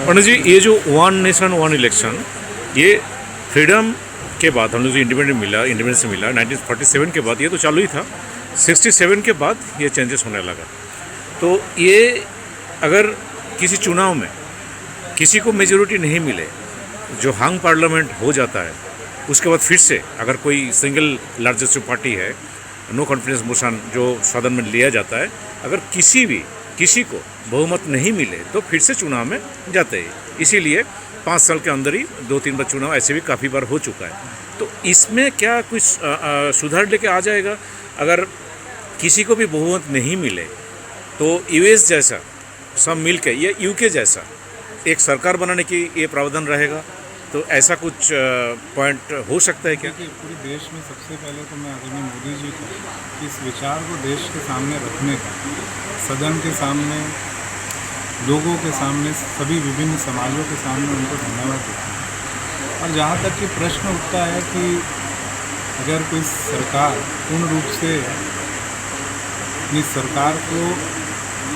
पंडित जी, ये जो one nation one election, ये फ्रीडम के बाद हम लोग जो इंडिपेंडेंस मिला 1947 के बाद, ये तो चालू ही था। 67 के बाद ये चेंजेस होने लगा। तो ये अगर किसी चुनाव में किसी को मेजोरिटी नहीं मिले, जो हंग पार्लियामेंट हो जाता है, उसके बाद फिर से अगर कोई सिंगल लार्जेस्ट पार्टी है, नो कॉन्फिडेंस मोशन जो सदन में लिया जाता है, अगर किसी को बहुमत नहीं मिले तो फिर से चुनाव में जाते हैं। इसीलिए 5 साल के अंदर ही 2-3 बार चुनाव ऐसे भी काफ़ी बार हो चुका है। तो इसमें क्या कुछ सुधार लेके आ जाएगा? अगर किसी को भी बहुमत नहीं मिले तो यूएस जैसा सब मिल के, या यूके जैसा एक सरकार बनाने की ये प्रावधान रहेगा, तो ऐसा कुछ पॉइंट हो सकता है क्या? देखिए, पूरे देश में सबसे पहले तो मैं आदरणीय मोदी जी को इस विचार को देश के सामने रखने का, सदन के सामने, लोगों के सामने, सभी विभिन्न समाजों के सामने उनको धन्यवाद देता हूँ। और जहाँ तक कि प्रश्न उठता है कि अगर कोई सरकार पूर्ण रूप से अपनी सरकार को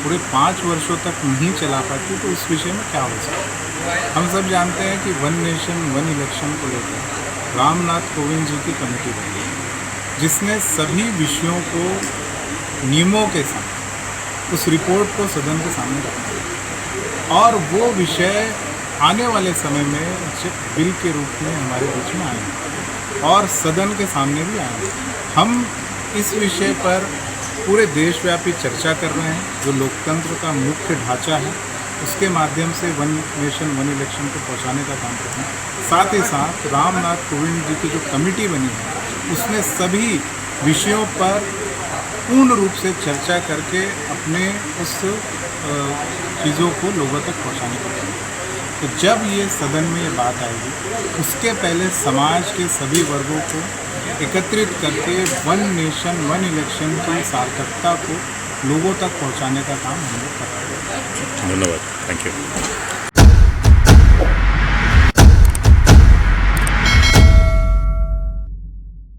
पूरे 5 वर्षों तक नहीं चला पाती, तो उस विषय में क्या हो सकता है? हम सब जानते हैं कि वन नेशन वन इलेक्शन को लेकर रामनाथ कोविंद जी की कमेटी बनी, जिसने सभी विषयों को नियमों के साथ उस रिपोर्ट को सदन के सामने रखा, और वो विषय आने वाले समय में बिल के रूप में हमारे बीच में आएंगे और सदन के सामने भी आएंगे। हम इस विषय पर पूरे देशव्यापी चर्चा कर रहे हैं। जो लोकतंत्र का मुख्य ढांचा है, उसके माध्यम से वन नेशन वन इलेक्शन को पहुंचाने का काम कर रहे हैं। साथ ही साथ रामनाथ कोविंद जी की जो कमेटी बनी है, उसने सभी विषयों पर पूर्ण रूप से चर्चा करके अपने उस चीज़ों को लोगों तक पहुंचाने का काम किया। तो जब ये सदन में ये बात आएगी, उसके पहले समाज के सभी वर्गों को एकत्रित करके वन नेशन वन इलेक्शन की सार्थकता को लोगों तक पहुंचाने का काम हम लोग कर रहे हैं। धन्यवाद, थैंक यू।